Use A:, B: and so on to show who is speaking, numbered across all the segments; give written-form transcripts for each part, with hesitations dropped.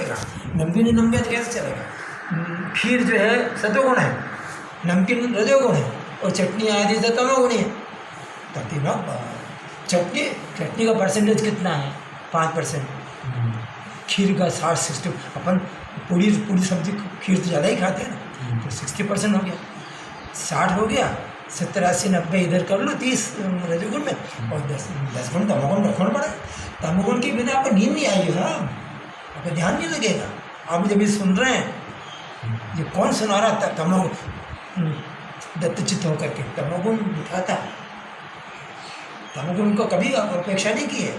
A: चलेगा, नमकीन नमकीन कैसे चलेगा। खीर जो है सतोगुण है, नमकीन रजोगुण है, और चटनी आदि से तमोगुणी है। तभी ना चटनी का परसेंटेज कितना है? 5%। खीर का 60-60, अपन पूरी सब्जी खीर तो ज़्यादा ही खाते हैं ना, तो 60% हो गया, 60 हो गया, 70, 80, 90 इधर कर लो, 30 रजोगुण में, और 10 गुण तमोगुण रखना पड़े। तमोगुण के बिना आपको नींद नहीं आएगी साहब, आपको ध्यान नहीं लगेगा। आप जब ये सुन रहे हैं, ये कौन सुना रहा था? तमोगुण दत्तचित्त होकर के तमोगुण दिखाता है। तमोगुण को कभी अपेक्षा नहीं की है।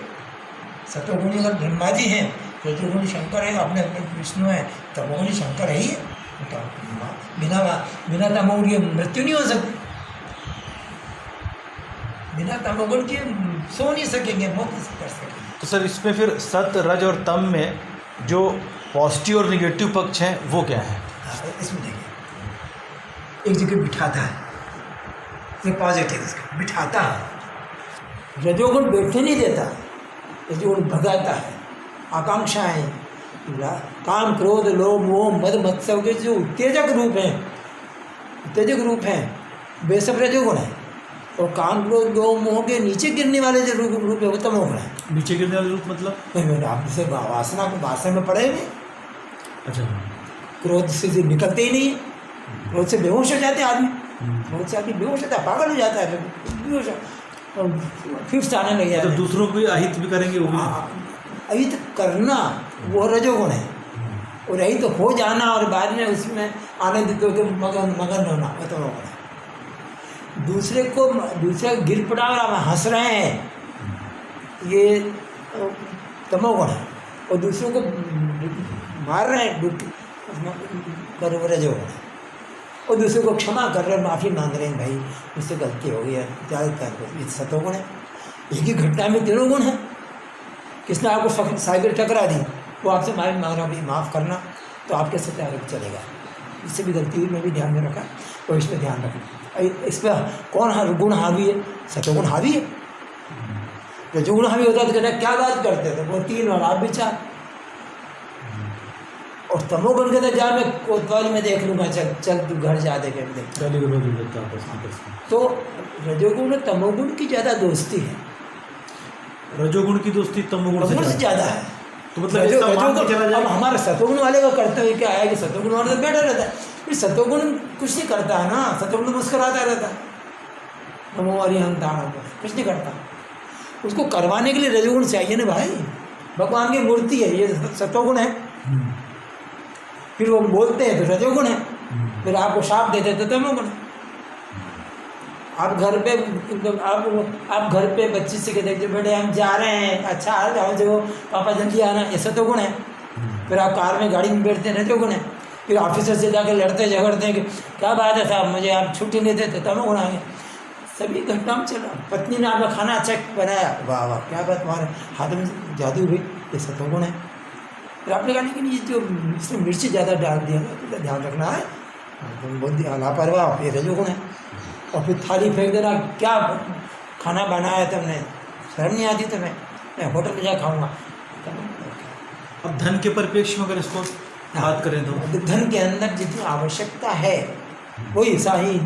A: सतोगुणी अगर ब्रह्मा जी हैं, रजोगुणी शंकर है, अपने विष्णु है, तमोगुणी शंकर है ही है। तो बिना तमोगुण की मृत्यु नहीं हो सकती, बिना तमोगुण के सो नहीं सकेंगे, मौत नहीं कर सकेंगे।
B: तो सर इसमें फिर सत, रज और तम में जो पॉजिटिव और निगेटिव पक्ष हैं वो क्या है?
A: इसमें देखिए, एक जगह बिठाता है, ये पॉजिटिव इसका बिठाता है। रजोगुण बैठने नहीं देता, रजोगुण भगाता है। आकांक्षाएं, काम, क्रोध, लोभ, मोह, मद, मत्सर के जो उत्तेजक रूप हैं वे सब रजोगुण है। और काम, क्रोध, लोभ, मोह के नीचे गिरने वाले जो रूप है वो तमोगुण है।
B: नीचे गिरने वाले रूप मतलब?
A: आप इसे वासना में पढ़े नहीं।
B: अच्छा।
A: क्रोध से निकलते ही नहीं, क्रोध से बेहोश हो जाते आदमी, क्रोध से आदमी बेहोश होता है, पागल हो जाता है, बेहोश, और फिर से आने लग जाता है।
B: तो दूसरों को अहित भी करेंगे वो भी?
A: अहित करना वो रजोगुण है, और अहित हो जाना और बाद में उसमें आनंदित होकर मगन होना वो तमोगुण है। दूसरा गिर पड़ा और आप हंस रहे हैं, ये तमोगुण है। और दूसरों को मार रहे हैं, रजोगुण है। और दूसरे को क्षमा कर रहे हैं, माफ़ी मांग रहे हैं, भाई मुझसे गलती हो गई है, ज़्यादातर ये सतोगुण है। एक ही घटना में तीनों गुण है। किसने आपको साइकिल टकरा दी, वो आपसे माफ़ी मांग रहा, भाई माफ़ करना, तो आपके साथ आगे चलेगा। इससे भी गलती हुई, मैं भी ध्यान में रखा, और इस पर ध्यान रखना। इस पर कौन गुण हावी है? सतोगुण हावी है। रजोगुण हावी होता तो कहता क्या बात करते थे, वो 3 और आप भी 4। और तमोगुण कहता जा मैं कोतवाली में देख लूँगा, चल तू घर जा दे कर देख। तो रजोगुण और तमोगुण की ज़्यादा दोस्ती है।
B: रजोगुण की दोस्ती तमोगुण से ज़्यादा है। तो मतलब
A: अब हमारा सतोगुण वाले का कर्तव्य क्या है कि सतोगुण वाले तो बैठा रहता है, फिर सतोगुण कुछ नहीं करता है ना, सतोगुण मुस्कुराता रहता है, नमो अरिहंताण, कुछ नहीं करता। उसको करवाने के लिए रजोगुण चाहिए ना भाई, भगवान की मूर्ति है, ये सतोगुण है। फिर वो बोलते हैं तो रजोगुण है, फिर आपको शाप देते तो तमोगुण है। आप घर पे बच्ची से कहते हैं बेटे हम जा रहे हैं, अच्छा आ जाओ, जो पापा जल्दी आना, ये सतोगुण है। फिर आप कार में गाड़ी में बैठते हैं, रजोगुण है। फिर ऑफिसर से जाकर लड़ते झगड़ते हैं कि क्या बात है साहब, मुझे आप छुट्टी नहीं देते, तमोगुण आ गए। सभी घटनाओं में चला। पत्नी ने आपका खाना अच्छा बनाया, वाह वाह क्या बात, तुम्हारे हाथ में जादू हुई, ये सतोगुण है। फिर आपने कहा कि ये जो इसमें मिर्ची ज़्यादा डाल दिया, तो ध्यान रखना है, बोल दिया लापरवाह, ये रजोगुण है। और फिर थाली फेंक देना, क्या खाना बनाया तुमने, शर्म नहीं आती तुम्हें, मैं होटल में जा खाऊंगा।
B: अब धन के परिप्रेक्ष्य में अगर इसको बात करें तो
A: धन के अंदर जितनी आवश्यकता है वही साही,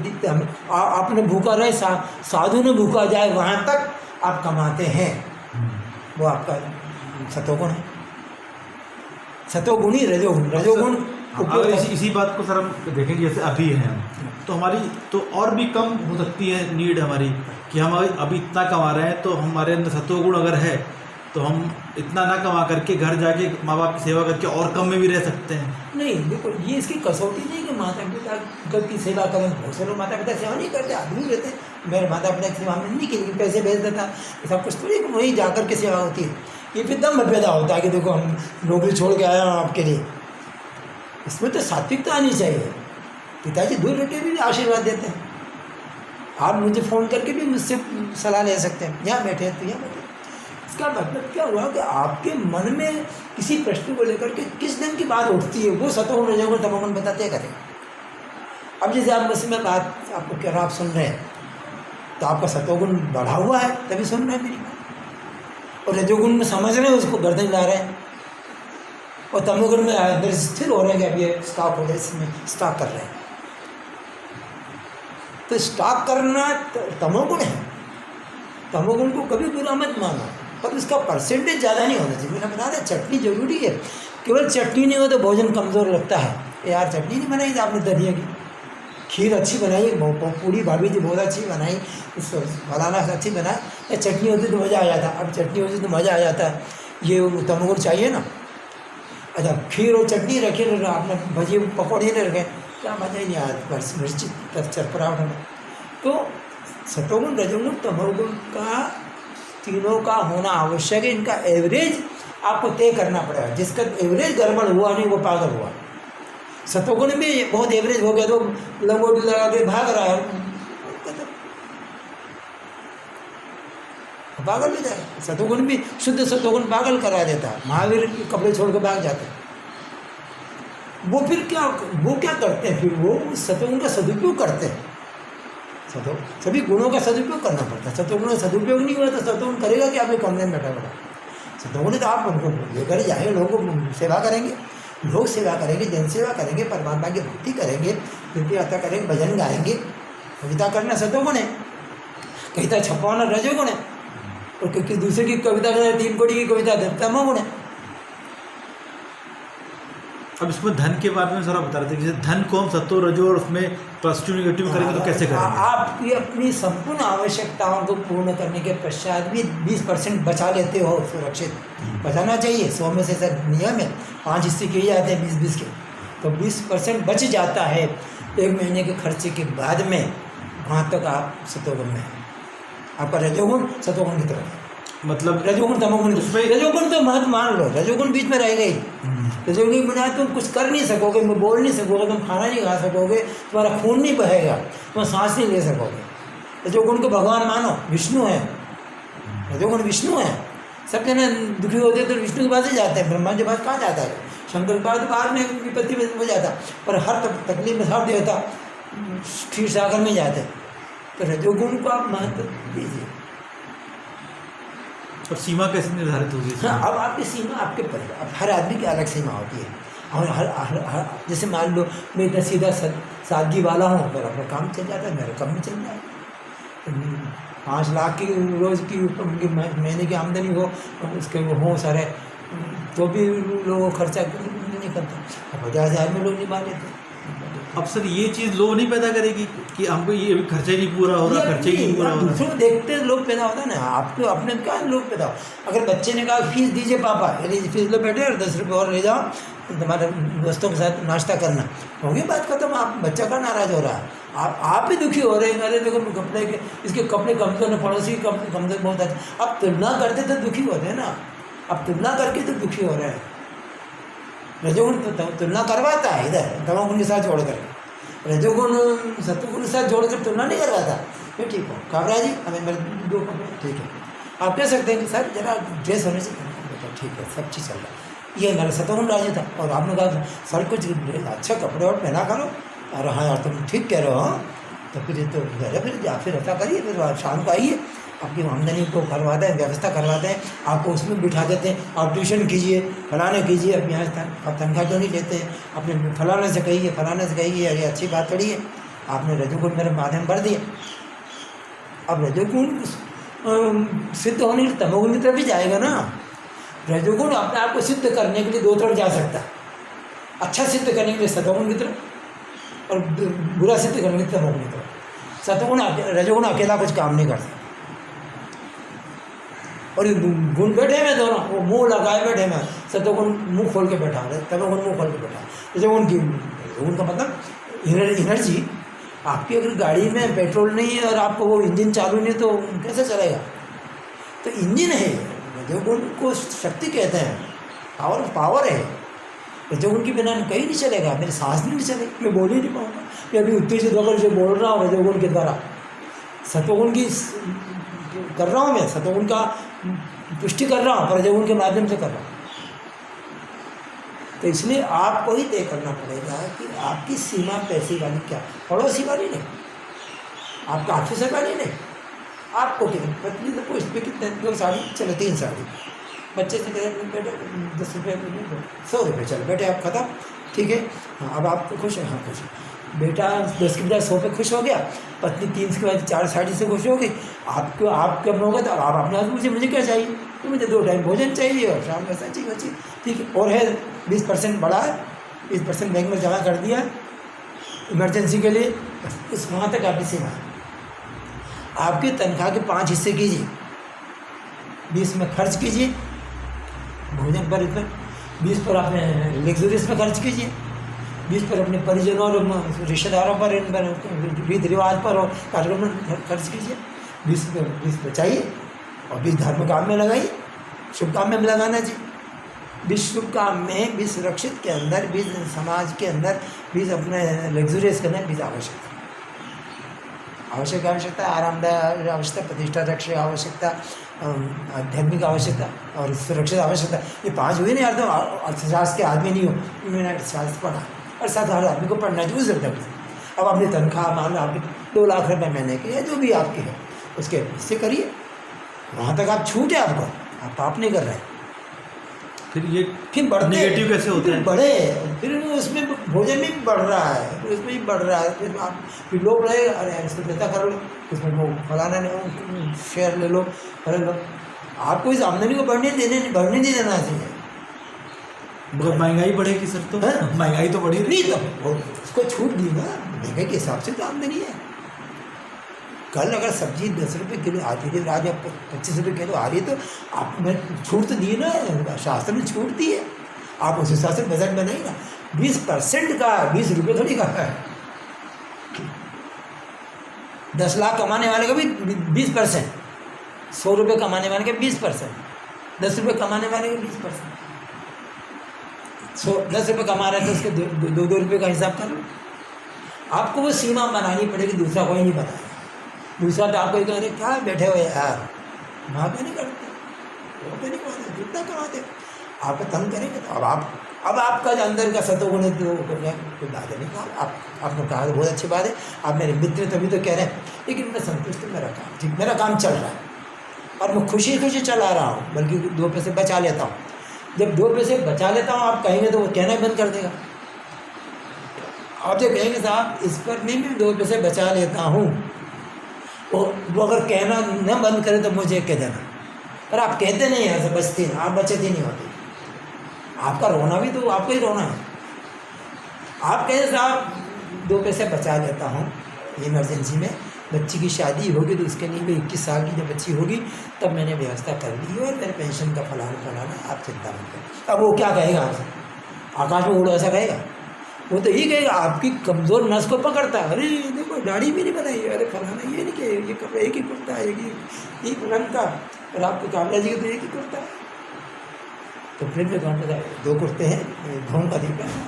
A: आपने भूखा रहे, साधु ने भूखा जाए, वहाँ तक आप कमाते हैं, वो आपका सतोगुण है। सतोगुणी रजोगुण।
B: अगर इसी बात को सर हम देखेंगे, जैसे अभी है तो हमारी तो और भी कम हो सकती है नीड हमारी, कि हम अभी इतना कमा रहे हैं, तो हमारे अंदर सतोगुण अगर है तो हम इतना ना कमा करके घर जाके माँ बाप की सेवा करके और कम में भी रह सकते हैं।
A: नहीं देखो, ये इसकी कसौटी नहीं कि माता पिता की सेवा करें। बहुत से लोग माता पिता सेवा नहीं करते, आदमी रहते हैं, मेरे माता पिता की सेवा में नहीं की, पैसे भेज देता, सब कुछ थोड़ी वहीं जाकर के सेवा होती है। ये फिर दम पैदा होता है कि देखो हम नौकरी छोड़ के आया हूँ आपके लिए। इसमें तो सात्विकता आनी चाहिए। पिताजी दूर रह के भी आशीर्वाद देते हैं, आप मुझे फ़ोन करके भी मुझसे सलाह ले सकते हैं, यहाँ बैठे तो यहाँ बैठे। इसका मतलब क्या हुआ कि आपके मन में किसी प्रश्न को लेकर के किस दिन की बात उठती है, वो सतोगुण रजोगुण तमोगुण बताते करें। अब जैसे आप मुझसे मैं बात आपको कह रहा, आप सुन रहे हैं, तो आपका सतोगुण बढ़ा हुआ है तभी सुन रहे हैं मेरी बात, और रजोगुण में समझ रहे हैं, उसको गर्दन ला रहे हैं। और तमोगुण में अंदर स्थिर हो रहे हैं कि अब ये स्टॉक हो गया, इसमें स्टॉक कर रहे हैं। तो स्टॉक करना तमोगुण है। तमोगुण को कभी बुरा मत मानो, पर उसका परसेंटेज ज़्यादा नहीं होना चाहिए। मैंने बता दिया चटनी जरूरी है, केवल चटनी नहीं हो तो भोजन कमज़ोर लगता है। यार चटनी नहीं बनाई थी आपने धनिया की, खीर अच्छी बनाई, पूरी भाभी जी बहुत अच्छी बनाई, फलाना अच्छी बनाए, या चटनी होती तो मज़ा आ जाता। अब चटनी होती तो मज़ा आ जाता है, ये तमोगुण चाहिए ना। अच्छा खीर और चटनी रखी, आपने भजी पकौड़े नहीं रखे, क्या मज़ा ही नहीं आया, बस मिर्ची चरपराहट में। तो सतोगुण रजोगुण तमोगुण का तीनों का होना आवश्यक है। इनका एवरेज आपको तय करना पड़ेगा। जिसका एवरेज गड़बड़ हुआ नहीं वो पागल हुआ। सतोगुण में बहुत एवरेज हो गया तो लंगोटी लगा के भाग रहा है, पागल हो जाए। सतोगुण भी शुद्ध सतोगुण पागल करा देता है। महावीर के कपड़े छोड़ के भाग जाते हैं। वो फिर क्या करते हैं, फिर वो सतोगुण का सदुपयोग करते हैं। सभी गुणों का सदुपयोग करना पड़ता है। सतोगुण का सदुपयोग नहीं हुआ तो सतोगुण करेगा कि आपके कमरे में बैठा बैठा। सतोगुण तो आप उनको लेकर जाएंगे, लोगों को सेवा करेंगे, लोग सेवा करेंगे, जन सेवा करेंगे, परमात्मा की भक्ति करेंगे, कृपया करेंगे, भजन गाएंगे। कविता करना सतोगुण है, कविता छपवाना रजोगुण है, और किसी दूसरे की कविता करना 3 कोटी की कविता तमोगुण है।
B: अब इसमें धन के बारे में जरा बता रहे थे कि धन को हम सत्तो रजो और उसमें पॉजिटिव निगेटिव करेंगे तो कैसे करेंगे?
A: आप अपनी संपूर्ण आवश्यकताओं को पूर्ण करने के पश्चात भी 20% बचा लेते हो, सुरक्षित बचाना चाहिए। 100 में से सर नियम है 5 हिस्से किए जाते हैं 20-20 के, तो 20% बच जाता है 1 महीने के खर्चे के बाद में। वहाँ तक आप सतोगुण में है। आपका रजोगुण सतोगुण की तरफ, मतलब रजोगुण तमोगुण, उसमें रजोगुण तो मत मान लो, रजोगुण बीच में रह गई। रजोगुण के बिना तुम कुछ कर नहीं सकोगे, तुम बोल नहीं सकोगे, तुम खाना नहीं खा सकोगे, तुम्हारा खून नहीं बहेगा, तुम सांस नहीं ले सकोगे। रजोगुण को भगवान मानो, विष्णु है, रजोगुण विष्णु है। सब जने दुखी होते तो विष्णु के पास ही जाते हैं, ब्रह्मा के पास कहाँ जाता है? शंकर के पास तो बाद में विपत्ति में हो जाता, पर हर तकलीफ में सब देवता क्षीर सागर में जाते हैं। तो रजोगुण को आप महत्व दीजिए।
B: और सीमा कैसे निर्धारित होगी?
A: हाँ, अब आपकी सीमा आपके परिवार, अब हर आदमी की अलग सीमा होती है। और हर जैसे मान लो मैं इतना सीधा सादगी वाला हूँ, मेरा अपना काम चल जाता है, मेरा कम भी चल जाए। 5 लाख की रोज़ की महीने की आमदनी हो, उसके वो हो सारे, तो भी लोग खर्चा नहीं करते। 50,000 में लोग नहीं मान लेते।
B: अब सर ये चीज़ लोग नहीं पैदा करेगी कि हमको ये खर्चे नहीं पूरा हो रहा, खर्चे नहीं पूरा हो रहा।
A: दूसरों को देखते लोग पैदा होता है ना, आपको अपने क्या लोग पैदा हो। अगर बच्चे ने कहा फीस दीजिए पापा, यदि फीस लो बेटे और 10 रुपये और ले जाओ, तुम्हारे दोस्तों के साथ नाश्ता करना, होगी बात खत्म। आप बच्चा का नाराज़ हो रहा है, आप भी दुखी हो रहे हैं। अरे देखो कपड़े के, इसके कपड़े कमज़ोर ने, पड़ोसी के कमज़ोर बहुत अच्छे। आप तुलना करते तो दुखी होते हैं ना, आप तुलना करके तो दुखी हो रहे हैं। रजोगुण तुलना करवाता है इधर तमोगुण के साथ जोड़कर, रजोगुण सतोगुण के साथ जोड़कर तुलना नहीं करवाता। मैं ठीक हूँ काबरा जी, हमें मेरे 2 कपड़े ठीक है। आप कह सकते हैं कि सर जरा ड्रेस होने से ठीक है, सब चीज़ चल रहा है। ये मेरा सतोगुण राज्य था, और आपने कहा सर कुछ अच्छा कपड़े और पहना करो। अरे हाँ यार तुम ठीक कह रहे हो। तो फिर तो फिर ऐसा करिए, फिर आप शाम को आइए, आपकी आमदनी को करवाते हैं, व्यवस्था करवाते हैं, आपको उसमें बिठा देते हैं। आप ट्यूशन कीजिए, फलाने कीजिए, अब यहाँ आप तनख्वाह क्यों नहीं लेते हैं? अपने फलाने से कहिए, फलाने से कहिए, अरे अच्छी बात थोड़ी है। आपने रजोगुण मेरे माध्यम कर दिया। अब रजोगुण सिद्ध होने के लिए तमोगुण की तरफ भी जाएगा ना। रजोगुण अपने आप को सिद्ध करने के लिए 2 तरफ जा सकता है। अच्छा सिद्ध करने के लिए सतोगुण की तरफ, और बुरा सिद्ध करने के लिए तमोगुण की तरफ। सतोगुण रजोगुण अकेला कुछ काम नहीं करता। और ये गुण बैठे हैं दोनों, वो मुंह लगाए बैठे हैं। सतोगुण मुंह खोल के बैठा है, तमोगुण मुंह खोल के बैठा है। रजोगुण की, रजोगुण का मतलब एनर्जी। आपकी अगर गाड़ी में पेट्रोल नहीं है और आपको वो इंजन चालू नहीं तो कैसे चलेगा? तो इंजन है, रजोगुण को शक्ति कहते हैं, पावर है। रजोगुण के बिना कहीं नहीं चलेगा। मेरी सांस भी नहीं चलेगी, मैं बोल ही नहीं पाऊँगा। मैं अभी उत्तेजित होकर जो बोल रहा हूँ रजोगुण के द्वारा, सतोगुण की कर रहा हूँ, मैं सतोगुण का पुष्टि कर रहा हूँ, पर रजोगुण के माध्यम से कर रहा हूँ। तो इसलिए आपको ही तय करना पड़ेगा कि आपकी सीमा पैसे वाली क्या, पड़ोसी वाली नहीं, आपका ऑफिसर वाली नहीं, आपको कितनी पत्नी तो पोस्ट पे कितने 2 साड़ी, चलो 3 साड़ी, बच्चे से कहे बेटे 10 रुपये 100 रुपये, चलो बेटे आप खत्म, ठीक है। हाँ अब आप खुश हैं? हाँ खुश है। बेटा 10 के बजाय 100 पे खुश हो गया, पत्नी 3 के बाद 4 साढ़े से खुश हो गई। आपको आप कम होगा तो आप अपने हाथ मुझे क्या चाहिए, तो मुझे 2 टाइम भोजन चाहिए और शाम का सच्ची बची, ठीक है। और है 20% बढ़ा है, 20% बैंक में जमा कर दिया इमरजेंसी के लिए, उस वहाँ तक आपकी सीमा है। आपकी तनख्वाह के 5 हिस्से कीजिए, 20 में खर्च कीजिए भोजन पर, इसमें 20 पर अपने लग्जरीज में खर्च कीजिए, 20 पर अपने परिजनों और रिश्तेदारों पर, इन पर रीति रिवाज पर और कार्यक्रम में खर्च कीजिए। 20 बचाइए और 20 धर्म काम में लगाइए, शुभ काम में लगाना चाहिए। 20 शुभ काम में, 20 सुरक्षित के अंदर, 20 समाज के अंदर, 20 अपने लग्जरीज के अंदर, 20 आवश्यकता, आरामदायक आवश्यकता, प्रतिष्ठा रक्षक आवश्यकता, आध्यात्मिक आवश्यकता और सुरक्षित आवश्यकता। ये 5 हुई नहीं यार, तो अर्थशास्त्र के आदमी नहीं हो, मैंने अर्थशास्त्र पढ़ा और 7 हर आदमी को पढ़ना चाहिए जरूरत है। अब अपनी तनख्वाह मान लो आपकी 2 लाख रुपये महीने की है, जो भी आपकी है उसके हिस्से करिए, वहाँ तक आप छूट है, आपको आप पाप नहीं कर रहे हैं।
B: फिर बढ़ते नेगेटिव कैसे होता है,
A: बढ़े, फिर उसमें भोजन भी बढ़ रहा है, फिर उसमें भी बढ़ रहा है, फिर आप फिर लोग रहे, अरे इसको देता कर लो, उसमें वो फलाना नहीं शेयर ले लो, कर लो। आपको इस आमदनी को बढ़ने नहीं देना चाहिए।
B: महंगाई बढ़ेगी सर, तो महंगाई तो बढ़ी
A: नहीं, तो उसको छूट दी ना, महंगाई के हिसाब से तो आमदनी है। कल अगर सब्जी 10 रुपये किलो आती थी, आज आप 25 रुपये किलो आ रही है, तो आपने छूट तो दी ना, शास्त्र ने छूट दी है, आप उस हिसाब से बजट बनाइए ना। 20% का 20 रुपये थोड़ी का है। 10 लाख कमाने वाले का भी 20%, 100 रुपये कमाने वाले के 20%, 10 रुपये कमाने वाले के 20%। 10 रुपये कमा रहे थे, उसके 2 रुपये का हिसाब कर लो। आपको वो सीमा बनानी पड़ेगी, दूसरा कोई नहीं बनाएगा। दूसरा तो आपको कह रहे क्या बैठे हुए यार, वहाँ पे नहीं करते, वो पे नहीं कमाते, कितना कमाते, आपको तंग करेंगे। तो अब आपका जो अंदर का सतोगुण है, तो कोई बात नहीं। आपने कहा बहुत अच्छी बात है, आप मेरे मित्र तभी तो कह रहे हैं, लेकिन मैं संतुष्ट हूँ, मेरा काम ठीक, मेरा काम चल रहा है और मैं खुशी चला रहा हूँ, बल्कि 2 पैसे बचा लेता हूँ। जब 2 पैसे बचा लेता हूँ, आप कहेंगे तो वो कहना बंद कर देगा। आप जो कहेंगे साहब इस पर मैं भी 2 पैसे बचा लेता हूँ, और वो अगर कहना न बंद करे तो मुझे कह देना, पर आप कहते नहीं हैं, ऐसे बचती हैं, आप बचत ही नहीं होती। आपका रोना भी तो आपको ही रोना है। आप कहें साहब 2 पैसे बचा लेता हूँ इमरजेंसी में, बच्ची की शादी होगी तो उसके लिए भी 21 साल की जब बच्ची होगी तब मैंने व्यवस्था कर ली है, और मेरे पेंशन का फलाना, आप चिंता मत करें। अब वो क्या कहेगा आपसे, आकाश में उड़ो ऐसा कहेगा? वो तो यही कहेगा, आपकी कमज़ोर नस को पकड़ता है, अरे देखो दाढ़ी भी नहीं बनाई, अरे फलाना ये नहीं कहे, ये कपड़ा एक ही कुर्ता है, एक रंग का, और आपको कामला जी का तो एक ही कुर्ता है। तो फिर जो काम बताए 2 कुर्ते हैं, धोऊंगा नहीं पहना,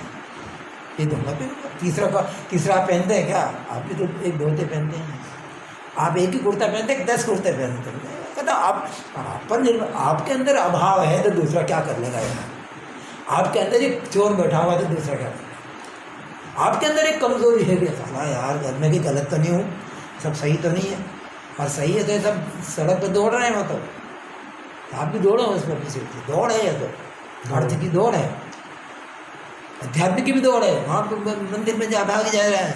A: ये धोऊंगा पहनूंगा, तीसरा आप पहनते हैं क्या? आप भी तो एक धोते पहनते हैं, आप एक ही कुर्ता पहनते हैं, 10 कुर्ते पहनते हैं। कहता आप पर निर्भर, आपके अंदर अभाव है तो दूसरा क्या कर लेगा यार? आपके अंदर एक चोर बैठा हुआ तो दूसरा क्या करेगा? आपके अंदर एक कमज़ोरी है कि साला यार घर में कि गलत तो नहीं हूँ, सब सही तो नहीं है, और सही है तो सब सड़क पर दौड़ रहे हैं, मतलब आप भी दौड़ो उस पर, पीछे दौड़ है, ये तो अर्थ की दौड़ है, अध्यात्म की भी दौड़ है। वहाँ पर मंदिर में भागे जा रहे हैं,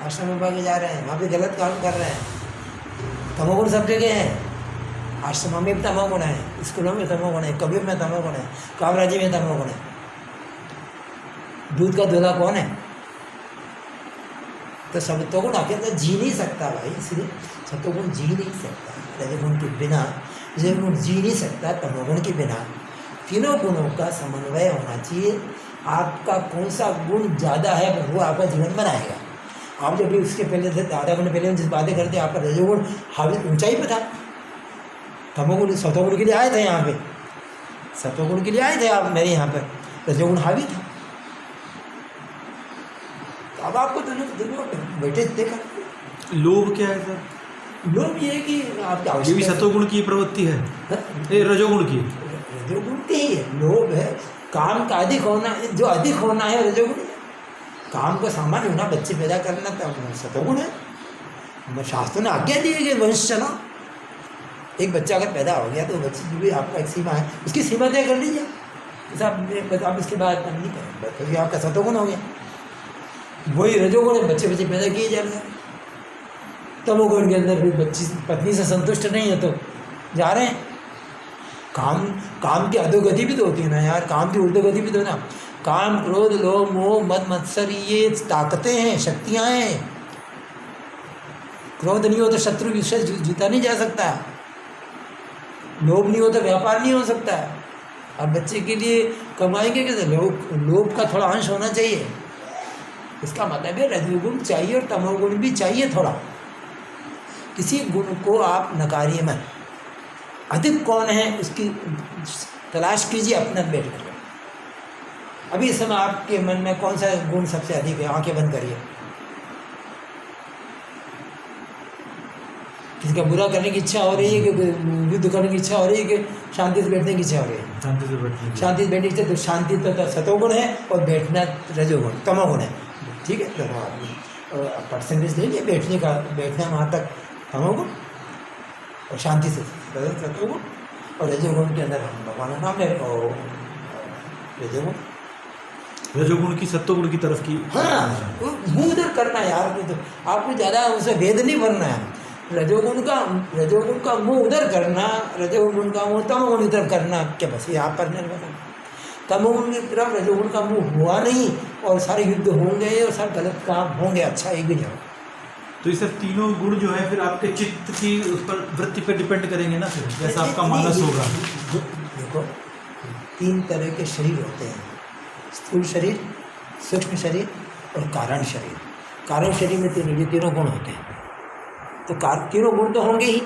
A: आश्रम में भागे जा रहे हैं, वहाँ पे गलत काम कर रहे हैं। तमोगुण सब जगह है, आश्रम में भी तमोगुण है, स्कूलों में तमोगुण है, कवियों में तमोगुण है, कामराजी में तमोगुण है। दूध का दूल्हा कौन है? तो सत्वगुण आपके अंदर जी नहीं सकता भाई, इसलिए सत्वगुण जी नहीं सकता, रजोगुण के बिना रजोगुण जी नहीं सकता, तमोगुण के बिना। तीनों गुणों का समन्वय होना चाहिए। आपका कौन सा गुण ज़्यादा है वो आपका जीवन बनाएगा। आप जब भी उसके पहले थे, आधा घंटे पहले जिस बातें करते आपका रजोगुण हावी ऊंचाई पे था, तमोगुण सत्वगुण के लिए आए थे यहाँ पे, सत्वगुण के लिए आए थे आप मेरे यहाँ पर, रजोगुण हावी था। अब आपको दोनों बैठे देखा।
B: लोभ क्या है सर?
A: लोभ ये है कि आपकी
B: ये भी सत्वगुण की प्रवृत्ति है, ये रजोगुण की,
A: रजोगुण की ही है। लोभ है काम का अधिक होना, जो अधिक होना है रजोगुण। काम को सामान्य होना, बच्चे पैदा करना तो सत्वगुण है। शास्त्रों ने आज्ञा दी है कि वंश चला, एक बच्चा अगर पैदा हो गया तो बच्चे की भी आपका एक सीमा है, उसकी सीमा तय कर लीजिए। जैसे आप इसके बाद नहीं करें क्योंकि आपका सतोगुण हो गया। वही रजोगुण है, बच्चे पैदा किए जा रहे हैं। तमोगुण के अंदर भी बच्ची पत्नी से संतुष्ट नहीं है तो जा रहे हैं। काम की अधोगति भी तो होती है ना यार, काम की उल्टोगति भी तो ना। काम, क्रोध, लोभ, मोह, मद, मत्सर ये ताकतें हैं, शक्तियाँ हैं। क्रोध नहीं हो तो शत्रु विषय जीता नहीं जा सकता। लोभ नहीं हो तो व्यापार नहीं हो सकता। अब बच्चे के लिए कमाएंगे कैसे? लोभ का थोड़ा अंश होना चाहिए। इसका मतलब है रजोगुण चाहिए और तमोगुण भी चाहिए थोड़ा। किसी गुण को आप नकारिए मत। अधिक कौन है उसकी तलाश कीजिए अपना बैठ कर। अभी इस समय आपके मन में कौन सा गुण सबसे अधिक है? आंखें बंद करिए। किसी का बुरा करने की इच्छा हो रही है कि युद्ध करने की इच्छा हो रही है कि शांति से बैठने की इच्छा हो रही है? शांति से बैठने की इच्छा। तो शांति तो सतोगुण है और बैठना रजोगुण, तमोगुण है। ठीक है, तो परसेंटेज ले लिए बैठने का, बैठना वहाँ तक तमोगुण और शांति से सतोगुण, और रजोगुण के अंदर हम भगवान का नाम ले और
B: रजोगुण की सत्वगुण की तरफ की।
A: हाँ, मुँह उधर करना है यार। तो आपको ज़्यादा उसे वेद नहीं बनना है। रजोगुण का मुँह उधर करना, रजोगुण का मुँह तमोगुण की तरफ करना, क्या बस ये आप पर निर्भर है। तमोगुण की तरफ रजोगुण का मुँह हुआ नहीं और सारे युद्ध होंगे और सारे गलत काम होंगे, अच्छा एक भी नहीं होगा।
B: तो ये सब तीनों गुण जो है फिर आपके चित्त की उस पर वृत्ति पर डिपेंड करेंगे ना, फिर जैसा आपका मानस होगा।
A: देखो, 3 तरह के शरीर होते हैं, स्थूल शरीर, सूक्ष्म शरीर और कारण शरीर। कारण शरीर में तीनों गुण होते हैं। तो तीनों गुण तो होंगे ही,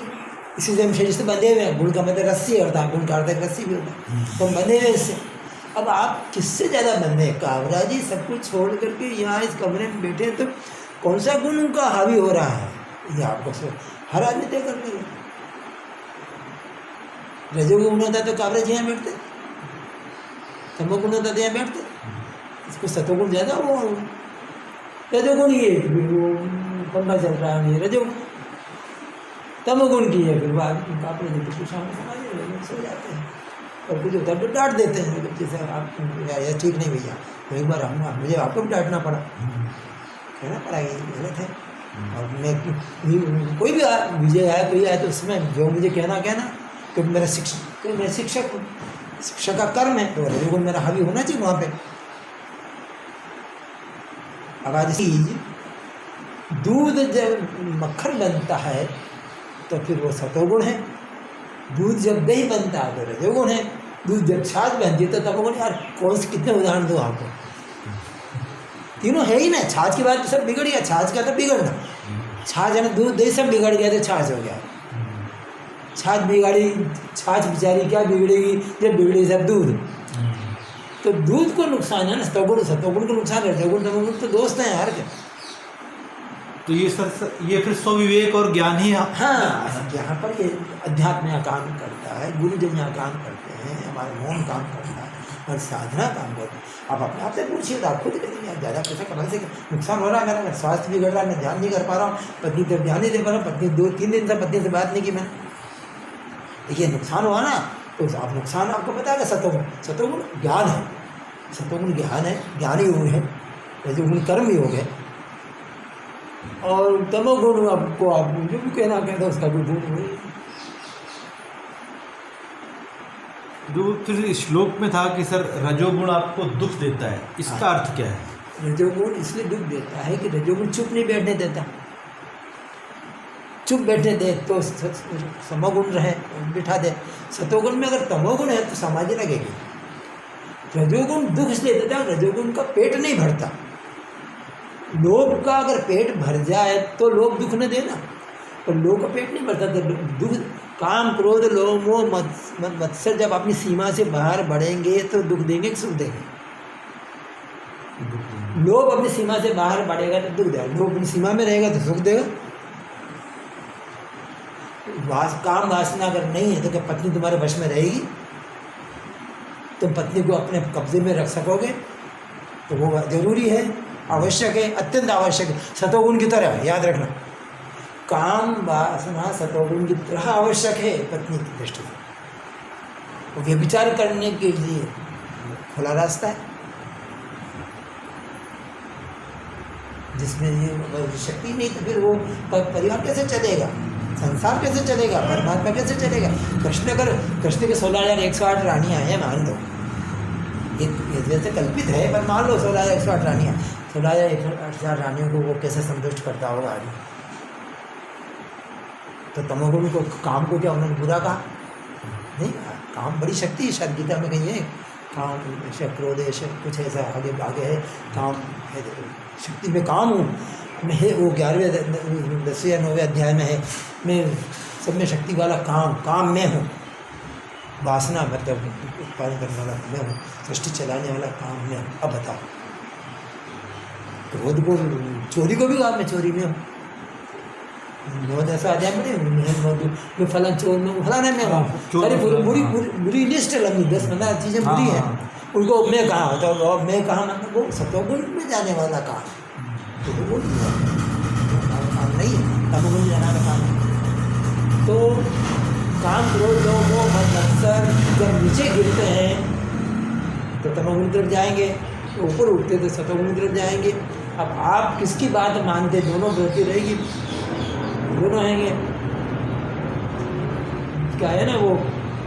A: इसी से हम शरीर से बंधे हुए हैं। गुण का मतलब रस्सी होता है, गुण का अर्थ रस्सी भी होता है, तो हम बंधे हुए इससे। अब आप किससे ज़्यादा बंधे हैं? कावरा जी सब कुछ छोड़ करके यहाँ इस कमरे में बैठे हैं, तो कौन सा गुण उनका हावी हो रहा है ये आपको हर आदमी तय कर लेगा। रजोगुण होता तो कावरा जी यहाँ बैठते, तमोगुण होता तो यहाँ बैठते। इसको सतोगुण ज़्यादा हुआ, रजोगुण ये पंखा चल रहा है, ये रजोगुण। तमोगुण की है फिर कापड़े देते कुछ सो जाते हैं, और कुछ होता है तो डांट देते हैं बच्चे से, आप यार ठीक नहीं भैया। तो एक बार मुझे आपको भी डांटना पड़ा, कहना पड़ा ये गलत है। और मैं कोई भी विजय आया कोई आया तो उसमें जो मुझे कहना तो मेरा शिक्षक का कर्म है, तो रजोगुण मेरा हावी होना चाहिए वहाँ पे। अब आज दूध जब मक्खन बनता है तो फिर वो सतोगुण है। दूध जब दही बनता है तो रजोगुण है। दूध जब छाछ बनती है तो तमोगुण। यार कौन से कितने उदाहरण दूँ आपको? तीनों है ही ना। छाछ के बाद तो सब बिगड़ गया, छाछ का तो बिगड़ना। छाछ है ना, दूध दही सब बिगड़ गया तो छाछ हो गया। छाछ बिगाड़ी, छाछ बेचारी क्या बिगड़ेगी जब बिगड़ी सब दूध। तो दूध को नुकसान है ना, सतोगुण को नुकसान है, रजोगुण तमोगुण तो दोस्त हैं यार। क्या
B: तो ये फिर स्वविवेक और ज्ञान ही।
A: हाँ, यहाँ पर ये अध्यात्म यहाँ काम करता है, गुरुजन यहाँ काम करते हैं, हमारा मौन काम करता है और साधना काम करता है। आप अपने आप से पूछिए तो आप खुद करेंगे, आप ज़्यादा पैसा कमाने से नुकसान हो रहा है मेरा स्वास्थ्य बिगड़ रहा है, मैं ध्यान नहीं कर पा रहा हूँ, पत्नी तरफ ध्यान नहीं दे पा रहा हूँ, पत्नी 2-3 दिन से पत्नी से बात नहीं की मैंने, देखिए नुकसान हुआ ना। तो आप नुकसान आपको बताएगा। सतोगुण ज्ञान है, सतोगुण ज्ञान है, ज्ञानी गुण है, रजोगुण कर्म योग है, और तमोगुण आपको आप जो भी कहना कहता उसका भी गुण है।
B: जो फिर श्लोक में था कि सर रजोगुण आपको दुख देता है, इसका अर्थ क्या है?
A: रजोगुण इसलिए दुख देता है कि रजोगुण चुप नहीं बैठने देता। चुप बैठने दे तो समोगुण रहे, बिठा दे। सतोगुण में अगर तमोगुण है तो समाधि लगेगी। रजोगुण दुख इसलिए देता है, रजोगुण का पेट नहीं भरता। लोभ का अगर पेट भर जाए तो लोभ दुख न देना, और लोभ का पेट नहीं भरता तो दुख। काम, क्रोध, लोभ, मोह, मत्सर जब अपनी सीमा से बाहर बढ़ेंगे तो दुख देंगे कि सुख देंगे? लोभ अपनी सीमा से बाहर बढ़ेगा तो दुख देगा, लोभ अपनी सीमा में रहेगा तो सुख देगा। काम वासना अगर नहीं है तो क्या पत्नी तुम्हारे वश में रहेगी? तुम पत्नी को अपने कब्जे में रख सकोगे? तो वो जरूरी है, आवश्यक है, अत्यंत आवश्यक है। सतोगुण की तरह याद रखना, काम वासना सतोगुण की तरह आवश्यक है पत्नी की दृष्टि से। वो व्यभिचार करने के लिए खुला रास्ता है, जिसमें ये शक्ति नहीं तो फिर वो परिवार कैसे चलेगा, संसार कैसे चलेगा, परमात्मा कैसे चलेगा। कृष्ण के 16,108 रानियाँ हैं मान लो, ये वैसे कल्पित है पर मान लो 16,108 रानियाँ, 16,108 रानियों को वो कैसे संतुष्ट करता होगा आदमी। तो तमोगुण को, काम को क्या उन्होंने बुरा कहा? नहीं, काम बड़ी शक्ति है, शायद गीता में कहीं है काम क्रोध कुछ ऐसा आगे है, काम है, शक्ति में काम हूँ मैं है, वो 11वें 10वें या 9वें अध्याय में है, मैं सब में शक्ति वाला काम मैं हूँ। वासना मतलब उत्पादन करने वाला मैं हूँ, सृष्टि चलाने वाला काम मैं हूँ। अब बताओ, क्रोध को, चोरी को भी कहा मैं चोरी में हूँ, 9-10 अध्याय में मैं फला चोर में फलाना में हूँ। अरे बुरी लिस्ट लंबी 10-15 चीज़ें बुरी हैं, उनको मैं कहा, तो मैं कहा मतलब वो सतोगुण में जाने वाला काम, तो वो काम नहीं है, तमोगुण में जाने वाला काम। तो काम क्रोध लोगों मत्सर जब नीचे गिरते हैं तो तमोगुण तरफ जाएंगे, ऊपर उठते तो सतोगुण तरफ जाएंगे। अब आप किसकी बात मानते, दोनों होती रहेगी, दोनों हैंगे। क्या है ना, वो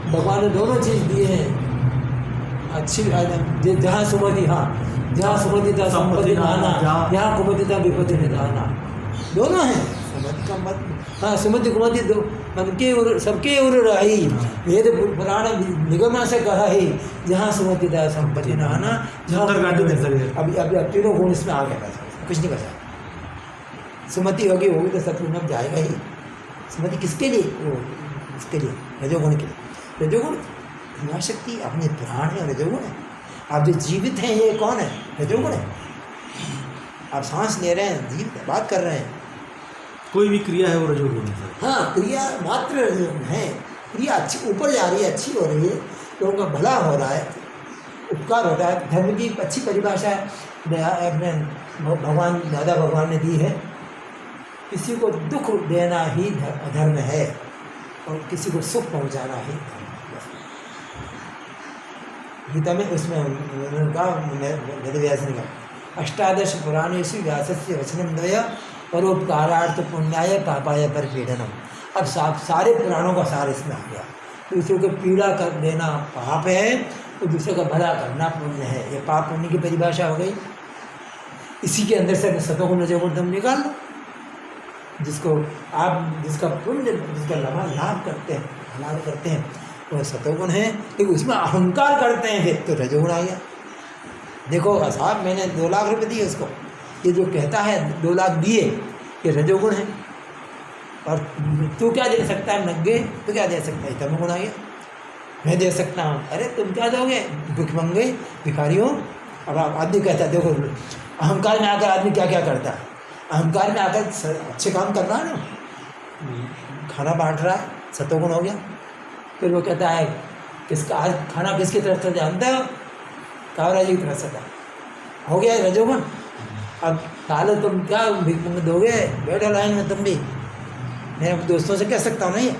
A: भगवान ने दोनों चीज़ दिए हैं अच्छी, जहाँ सुमति, हाँ जहाँ सुमति था संपत्ति नाना, जहाँ कुमति था विपत्ति निधाना, दोनों हैं। सुमति का मत, हाँ सुमति कुमति दो मन के उर सबके उर रही, वेद पुराण निगम से कहा है, जहाँ सुमति था संपत्ति नाना, जहाँ अब तीनों गुण इसमें आ गया, कुछ नहीं बचा। सुमति होगी तो सतगुण जाएगा ही। सुमति किसके लिए? वो इसके लिए, रजोगुण के लिए। रजोगुण क्रिया शक्ति अपने प्राण है, रजोगुण है। आप जो जीवित हैं ये कौन है? रजोगुण है। आप सांस ले रहे हैं, जीवित है, बात कर रहे हैं,
B: कोई भी क्रिया है वो रजोगुण है।
A: हाँ, क्रिया मात्र रजोगुण है। क्रिया अच्छी ऊपर जा रही है, अच्छी हो रही है, लोगों का भला हो रहा है, उपकार होता है। धर्म की अच्छी परिभाषा है अपने भगवान, दादा भगवान ने दी है, किसी को दुख देना ही धर्म है और किसी को सुख पहुंचाना ही धर्म है। गीता में उसमें उन्होंने कहा, वेदव्यास ने कहा, 18 पुराणेषु व्यासस्य वचनं द्वय परोपकारार्थ पुण्याय पापाय परपीडनम। अब सारे पुराणों का सार इसमें आ गया। दूसरों को पीड़ा कर देना पाप है, तो दूसरों का भला करना पुण्य है। ये पाप पुण्य की परिभाषा हो गई। इसी के अंदर से सतोगुण रजोगुण तुम निकाल लो। जिसका पुण्य, जिसका लाभ करते हैं, लाभ करते हैं, वो सतोगुण है। लेकिन उसमें अहंकार करते हैं फिर तो रजोगुण आ गया। देखो साहब, मैंने 2 लाख रुपए दिए उसको, ये जो कहता है 2 लाख दिए, ये रजोगुण है। और तू क्या दे सकता है? नग्गे तो क्या दे सकता है? तमोगुण आ गया। मैं दे सकता हूँ, अरे तुम क्या दोगे? भिख मंगे, भिखारी हो। अब आदमी कहता है, देखो अहंकार में आकर आदमी क्या क्या करता है। अहंकार में आकर अच्छे काम कर रहा है ना, खाना बांट रहा है, सतोगुण हो गया। फिर वो कहता है, किसका आज खाना किसकी तरफ से जानता हो? कावरा जी की तरफ से था, हो गया रजोगुण। अब साले तुम क्या भिख मंग दोगे? बैठो लाइन में तुम भी, मैं अपने दोस्तों से कह सकता हूँ नहीं।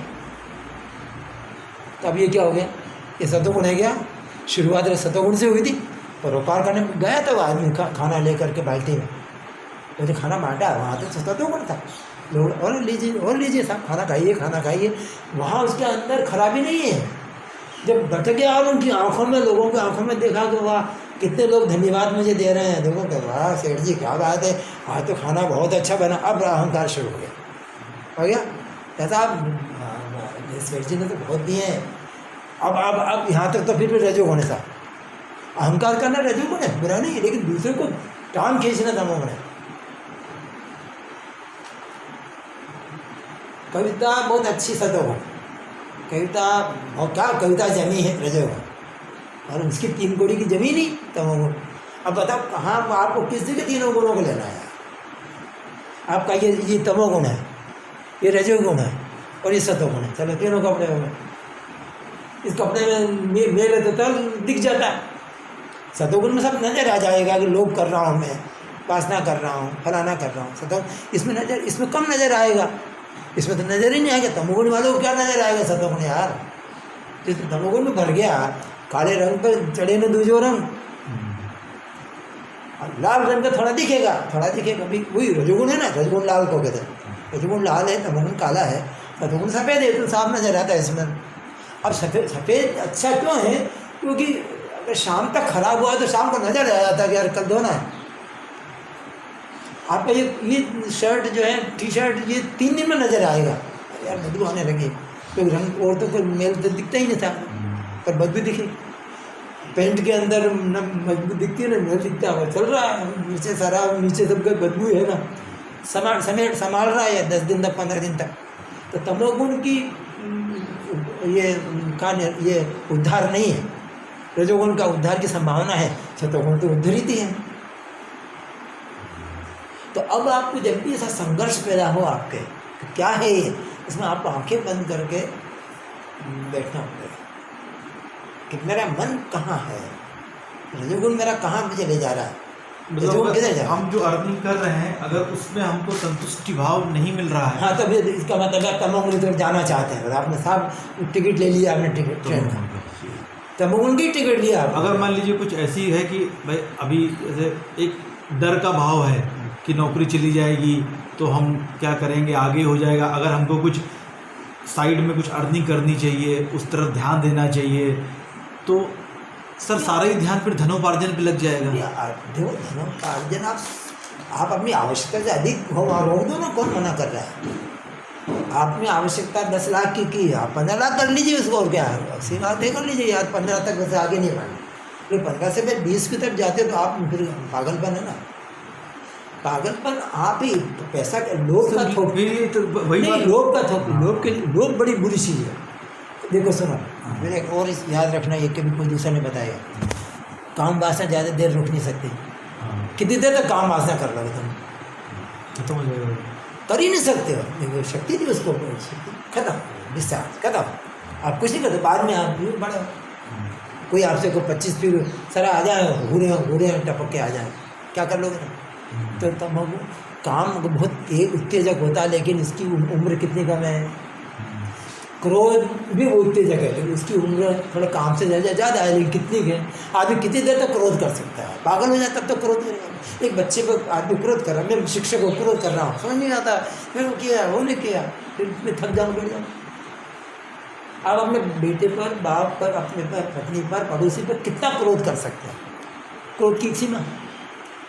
A: तो अब ये क्या हो गया? ये सतोगुण है क्या? शुरुआत सतोगुण से हुई थी। परोपकार करने गया था वो आदमी खाना लेकर के बाल्टी में, वो जो खाना बांटा वहाँ तो सतोगुण था। लोग और लीजिए साहब, खाना खाइए। वहाँ उसके अंदर खराबी नहीं है। जब बैठ गया और उनकी आंखों में, लोगों की आंखों में देखा कि वाह कितने लोग धन्यवाद मुझे दे रहे हैं, देखो कि वाह सेठ जी क्या बात है, आज तो खाना बहुत अच्छा बना। अब अहंकार शुरू हो गया। कहता आप सेठ जी ने तो बहुत दिए हैं। अब यहाँ तक तो फिर भी रजोगुण था। अहंकार करना रजोगुण है, बुरा नहीं है, लेकिन दूसरे को टांग खींचना तमोगुण है। कविता बहुत अच्छी सतोगुण, कविता और क्या कविता जमी है रजोगुण, और उसकी 3 कौड़ी की जमी नहीं तमोगुण। अब बताओ कहाँ आपको किस जगह तीनों गुणों को लेना है? आपका ये तमोगुण है, ये रजोगुण है और ये सतोगुण है। चलो तीनों कपड़े हो गए। इस कपड़े में मेल है तो दिख जाता है। सतोगुण में सब नजर आ जाएगा कि लोभ कर रहा हूँ मैं, वासना कर रहा हूँ, फलाना कर रहा हूँ। सतोगुण इसमें कम नजर आएगा। इसमें तो नज़र ही नहीं आएगा। तमोगुण वालों को क्या नज़र आएगा सतोगुण यार। जिस तमोगुण में भर गया, काले रंग पर चढ़े न दूजो रंग, लाल रंग का थोड़ा दिखेगा भाई, वही रजोगुण है ना, रजोगुण लाल को कहते हैं। रजोगुण लाल है, तमोगुण काला है, सतोगुण सफ़ेद है, तो साफ नजर आता है इसमें। अब सफ़ेद अच्छा क्यों है? क्योंकि अगर शाम तक खराब हुआ तो शाम को नजर आ जाता है कि यार कल धोना है। आपका ये शर्ट जो है, टी शर्ट, ये 3 दिन में नजर आएगा, यार बदबू आने लगी, क्योंकि रंग औरतों को मेल तो दिखता ही नहीं था, पर बदबू दिखी। पेंट के अंदर न बदबू दिखती है ना, नहीं दिखता, वो चल रहा है नीचे, सारा नीचे सब बदबू है ना, संभाल रहा है 10 दिन तक, 15 दिन तक। तो तमोगुण की ये उद्धार नहीं है, रजोगुण का उद्धार की संभावना है, सतोगुण तो उद्धरित ही है। तो अब आपको जब भी ऐसा संघर्ष पैदा हो आपके, तो क्या है ये, इसमें आपको आंखें बंद करके बैठना पड़ेगा कि मेरा मन कहाँ है, रजोगुण मेरा कहाँ मुझे ले जा रहा है, रजोगुण किधर जा रहा है।
B: हम जो अर्निंग कर रहे हैं, अगर उसमें हमको संतुष्टि भाव नहीं मिल रहा है,
A: हाँ, तो फिर इसका मतलब आप तमोगुण की तरफ जाना चाहते हैं। आपने साहब टिकट ले लिया, आपने टिकट ट्रेन का, तमोगुण की टिकट लिया।
B: अगर मान लीजिए कुछ ऐसी है कि भाई अभी जैसे एक डर का भाव है कि नौकरी चली जाएगी तो हम क्या करेंगे, आगे हो जाएगा, अगर हमको कुछ साइड में कुछ अर्निंग करनी चाहिए, उस तरफ ध्यान देना चाहिए, तो सर सारा ही ध्यान फिर धनोपार्जन पे लग जाएगा।
A: देखो, धनोपार्जन आप अपनी आवश्यकता से अधिक रोक दो ना, कौन मना कर रहा है। आपने आवश्यकता 10 लाख की, आप 15 लाख कर लीजिए उसको, और क्या है, अच्छी बात है, कर लीजिए यार। 15 तक वैसे आगे नहीं बढ़ना, फिर 15 से फिर 20 की तरफ जाते तो आप फिर पागलपन है ना, पागलपन। आप ही तो पैसा लोभ का थोप,
B: तो वही
A: नहीं, लोभ का थोप, लोभ बड़ी बुरी चीज़ है। देखो सुनो, मेरे एक और याद रखना, ये कभी कोई दूसरा ने बताया, काम वासना ज़्यादा देर रुक नहीं सकती। कितनी देर तक काम वासना कर लोगे तुम,
B: खत्म हो जाएगा,
A: कर ही नहीं सकते हो। देखो शक्ति थी उसको, खत्म, डिस्चार्ज खत्म, आप कुछ नहीं करते। बाद में आप बड़ा, कोई आपसे को 25 फिर सरा आ जाए, घूरे टपक के आ जाए, क्या कर लोगे ना। तो तब काम बहुत उत्तेजक होता है, लेकिन इसकी उम्र कितनी कम है। क्रोध भी उत्तेजक है, लेकिन उसकी उम्र थोड़ा काम से ज़्यादा है, लेकिन कितनी है। आदमी कितनी देर तक क्रोध कर सकता है, पागल हो जाए तब तक क्रोध करेगा। एक बच्चे को आदमी क्रोध कर रहा है, मैं शिक्षक को क्रोध कर रहा हूँ, समझ नहीं आता, मैं वो किया, वो नहीं किया, फिर मैं थक जाऊँ, बैठ जाऊँ। आप अपने बेटे पर, बाप पर, अपने पर, पत्नी पर, पड़ोसी पर कितना क्रोध कर सकते हैं। क्रोध की सीमा,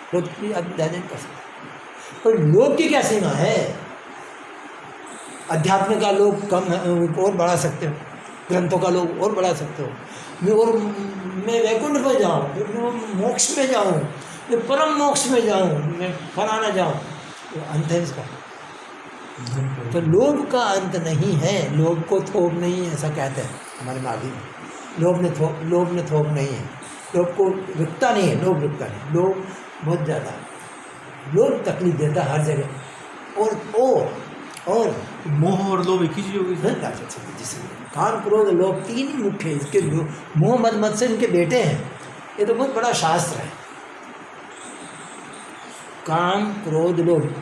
A: क्रोध की आदमी ज़्यादा नहीं कर सकता। पर लोभ की क्या सीमा है। अध्यात्म का लोग कम है, और बढ़ा सकते हो, ग्रंथों का लोग और बढ़ा सकते हो। मैं वैकुंठ में जाऊँ, मैं मोक्ष में जाऊँ, मैं परम मोक्ष में जाऊँ, मैं फलाना जाऊँ, तो अंत है इसका। तो लोभ का अंत नहीं है, लोभ को थोप नहीं है, ऐसा कहते हैं हमारे मादी में। लोभ ने थोप नहीं है, लोभ को रुकता नहीं है, लोभ रुकता नहीं। लोभ बहुत ज़्यादा, लोभ तकलीफ देता हर जगह। और
B: मोह और लोभ एक ही चीज होगी सर।
A: काम, क्रोध, लोभ 3 ही मुख्य है इसके। मोह मद मत्सर इनके बेटे हैं। ये तो बहुत बड़ा शास्त्र है। काम, क्रोध, लोभ,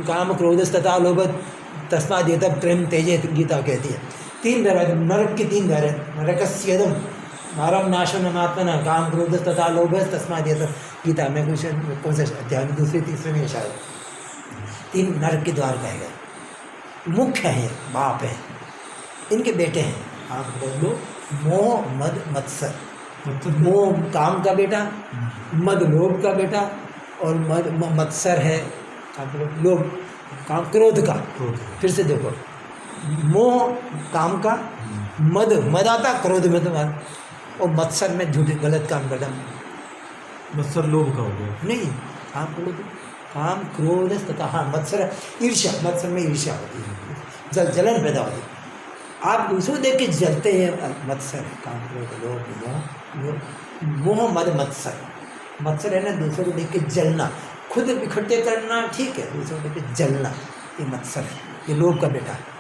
A: काम, क्रोध तथा लोभ तस्माद् एतत् त्रयं त्यजेत्, गीता कहती है। 3 दर, नरक की 3 दर, नरकस्येदं नरं नाशनमात्मनः काम, क्रोध तथा लोभ तस्माद् एतत्, गीता में कुछ कौन सा अध्याय, दूसरे तीसरे में शायद 3 नरक के द्वार कहे गए। मुख्य है, बाप है, इनके बेटे हैं। आप बोल लो, मोह मद मत्सर। मोह काम का बेटा, मद लोभ का बेटा, और मत्सर है आप लोभ, काम क्रोध का। फिर से देखो, मोह काम का, मद आता क्रोध में तुम्हारा, और मत्सर में झूठे गलत काम करता।
B: मत्सर लोभ का हो गया।
A: नहीं, काम क्रोध तथा, हाँ, मत्सर ईर्ष्या, मत्सर में ईर्ष्या होती है, जलन पैदा होती है। आप दूसरों देख के जलते हैं, मत्सर है। काम, क्रोध, लोभ, मोह मद मत्सर। मत्सर है ना, दूसरों को देख के जलना, खुद इकट्ठे करना ठीक है, दूसरों को देख के जलना, ये मत्सर है, ये लोभ का बेटा है।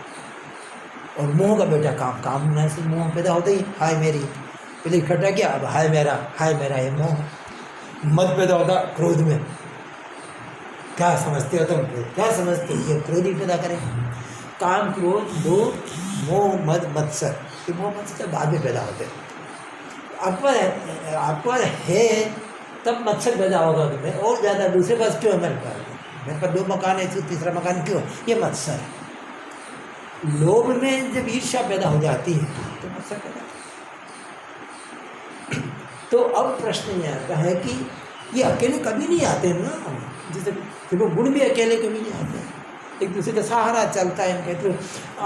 A: और मोह का बेटा काम में से मोह पैदा होता ही, हाय मेरी, पहले इकट्ठा किया, अब हाय मेरा, ये मोह। मद पैदा होता क्रोध में, क्या समझते हो तुम? क्या समझते हो? ये क्रोध ही पैदा करेगा। काम, क्रोध, लोभ, मोह, मद, मत्सर, ये मोह मत्सर बाद में पैदा होते हैं। आप पर है तब मत्सर पैदा होगा कि मैं और ज़्यादा दूसरे पास क्यों है मेरे पास 2 मकान है, तीसरा मकान क्यों? ये मत्सर है। लोभ में जब ईर्ष्या पैदा हो जाती है तो मत्सर पैदा होता है। तो अब प्रश्न ये आता है कि ये अकेले कभी नहीं आते ना, जैसे देखो गुण भी अकेले कभी नहीं आते, एक दूसरे का सहारा चलता है। कहते हो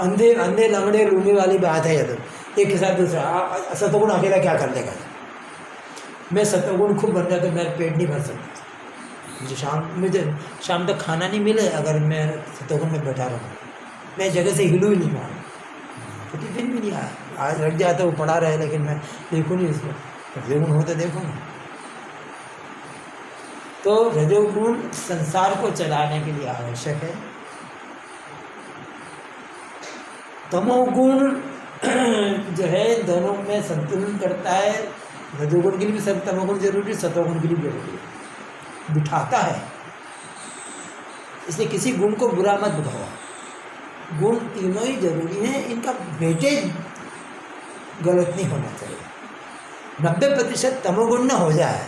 A: अंधे अंधे लंगड़े लूने वाली बात है। ये तो एक के साथ दूसरा, सतोगुण अकेला क्या कर लेगा? मैं सतोगुण खूब बन जाता तो मेरा पेट नहीं भर सकता। मुझे शाम तक खाना नहीं मिले अगर मैं सतोगुण में बैठा रहूँ, मैं जगह से हिलू ही नहीं मारूँ, तो टिफिन भी नहीं आया। आज लग जाता वो पड़ा रहे, लेकिन मैं देखूँ नहीं इसको, रजोगुण हो तो देखूँ ना। तो रजोगुण संसार को चलाने के लिए आवश्यक है। तमोगुण जो है दोनों में संतुलन करता है। रजोगुण के लिए भी तमोगुण जरूरी है, सतोगुण के लिए भी जरूरी है, बिठाता है। इसलिए किसी गुण को बुरा मत बताओ, गुण तीनों ही जरूरी हैं, इनका वेटेज गलत नहीं होना चाहिए। 90% तमोगुण न हो जाए।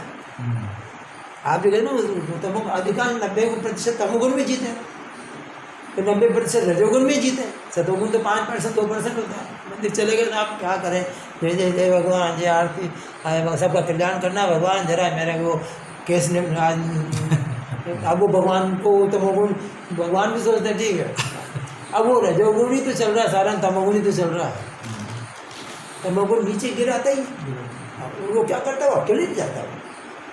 A: आप भी कहते ना तमो अधिकांश 90% तमोगुण में जीते, तो 90% रजोगुण में जीते। सतोगुण तो 5% 2% होता है। मंदिर चले गए तो आप क्या करें, जय जय जय भगवान, जय आरती, सबका कल्याण करना भगवान, जरा मेरे को केस ने अब वो भगवान को तमोगुण, भगवान भी सोचते हैं ठीक है, अब वो रजोगुण ही तो चल रहा है, सारा तमोगुण ही तो चल रहा है। तमोगुण नीचे गिराता ही, वो क्या करता है, वो अकेले नहीं जाता है,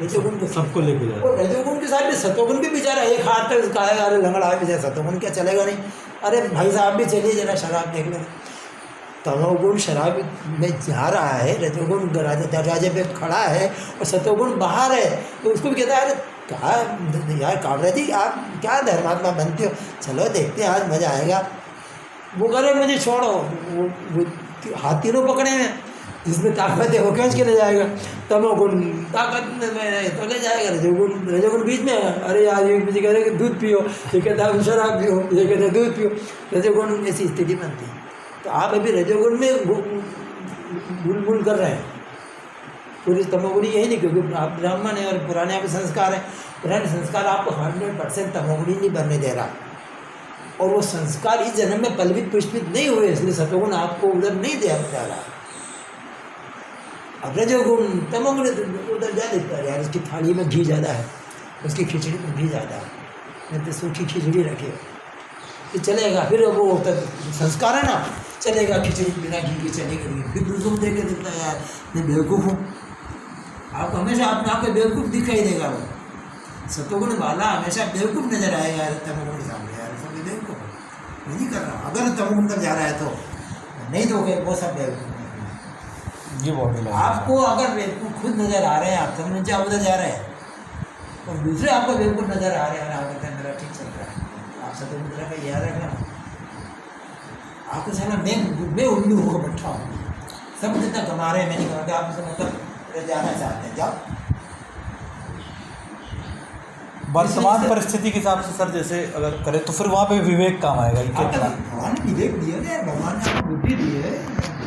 A: रजोगुण को
B: सबको लेके जाता है।
A: और रजोगुण के साथ भी सतोगुण भी बेचारा एक हाथ तक उसका आएगा, अरे लंगड़ा है बेचारा, सतोगुण क्या चलेगा नहीं। अरे भाई साहब भी चलिए जरा शराब देख लें। तमोगुण शराब में जा रहा है, रजोगुण दरवाजे पे खड़ा है और सतोगुण बाहर है, तो उसको भी कहता है अरे क्या यार कावड़ा जी आप क्या धर्मात्मा बनते हो, चलो देखते हैं आज मज़ा आएगा। वो करे मुझे छोड़ो, वो हाथ तीनों पकड़े हैं, जिसमें ताकत है वो क्यों के ले जाएगा। तमोगुण ताकत में तो ले जाएगा, रजोगुण बीच में है। अरे यार ये मुझे कह रहे कि दूध पियो, ये कहता है शराब पियो, ये कहता है दूध पियो, रजोगुण ऐसी स्थिति बनती है। तो आप अभी रजोगुण में गुल कर रहे हैं, पूरी तमोगुणी यही नहीं, क्योंकि आप ब्राह्मण हैं और पुराने आपके संस्कार हैं। पुराने संस्कार आपको 100% तमोगुणी नहीं बनने दे रहा, और वो संस्कार इस जन्म में पल्वित पुष्पित नहीं हुए, इसलिए सतोगुण आपको उधर नहीं दे रहा। अब रजोगुण तमोगुण उधर जा देता है, यार इसकी थाली में घी ज़्यादा है, उसकी खिचड़ी में घी ज़्यादा है, नहीं तो सूखी खिचड़ी रखे तो चलेगा। फिर वो संस्कार है ना, चलेगा खिचड़ी बिना घी की चलेगी। फिर दूसरों को देख के देता है यार मैं बेवकूफ़ हूँ, आपको हमेशा अपने आप को बेवकूफ़ दिखाई देगा। वो सतोगुण वाला हमेशा बेवकूफ़ नजर आएगा यार तमोगुण के सामने, यार सब बेवकूफ़ नहीं कर रहा। अगर तमोगुण तक जा रहा है तो नहीं, तो वो सब बेवकूफ़।
B: ये बहुत
A: आपको अगर बेवकूफ़ खुद नज़र आ रहे हैं, आप तमोगुण से उधर जा रहे हैं, और दूसरे आपको बेवकूफ़ नज़र आ रहे हैं और आप कहते हैं मेरा ठीक चल रहा है, आप सतोगुण का याद रखना। आपको चला मैं उल्लू होकर बैठा हूँ, सब जितना कमा रहे हैं मैं नहीं कमाता, आप उसे मतलब जाना चाहते हैं जाओ।
B: वर्तमान परिस्थिति के हिसाब से सर जैसे अगर करें तो फिर वहाँ पे विवेक काम आएगा।
A: भगवान ने विवेक दिया ना यार, भगवान ने आपको बुद्धि दी है,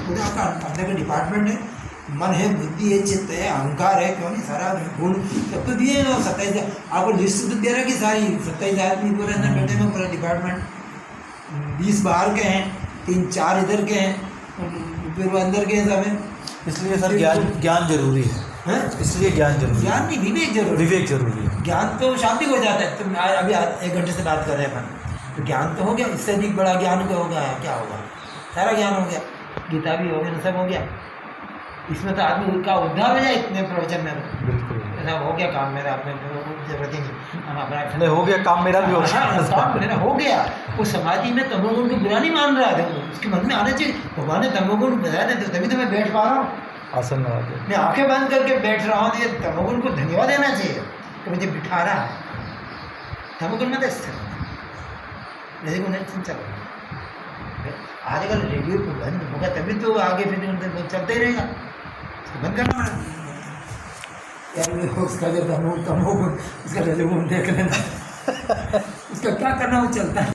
A: पूरा आपका अंदर का डिपार्टमेंट है, मन है, बुद्धि है, चित्त है, अहंकार है, क्यों नहीं, सारा गुण सब तो दिए हैं। 27 आपको लिस्ट तो दे रहा है कि सारी 27 आदमी पूरे अंदर बैठे हैं, पूरा डिपार्टमेंट, 20 बाहर के हैं, 3-4 इधर के हैं, फिर वो अंदर के हैं सब हैं।
B: इसलिए सर ज्ञान जरूरी है, इसलिए ज्ञान जरूरी,
A: ज्ञान नहीं विवेक जरूरी,
B: विवेक जरूरी है।
A: ज्ञान तो शाब्दिक हो जाता है, तुम अभी 1 घंटे से बात कर रहे हैं अपन, तो ज्ञान तो हो गया, इससे भी बड़ा ज्ञान क्या होगा, क्या होगा, सारा ज्ञान हो गया, गीता भी हो गया, सब हो गया। इसमें तो आदमी का उद्धार हो जाए इतने प्रवचन में,
B: बिल्कुल
A: ऐसा हो गया काम मेरा, अपने जरूरत ही नहीं, हम अपना
B: हो गया काम मेरा भी हो
A: गया, काम मेरा हो गया। वो समाधि में तमोगुण को बुरा नहीं मान रहा था, उसके मन में आना चाहिए भगवान ने तमोगुण बताया था, तभी तो मैं बैठ पा रहा हूँ,
B: आसन लगा के
A: मैं आंखें बंद करके बैठ रहा हूँ। ये तमोगुण को धन्यवाद देना चाहिए कि मुझे बिठा रहा है। तमोगुण मत रजोगुण चलो, आजकल रेडियो को बंद होगा तभी तो आगे फिर चलते ही रहेगा, बंद करना पड़ेगा यार। उसका जो तमोगुण उसका रजोगुण देख लेना। उसका क्या करना वो चलता है।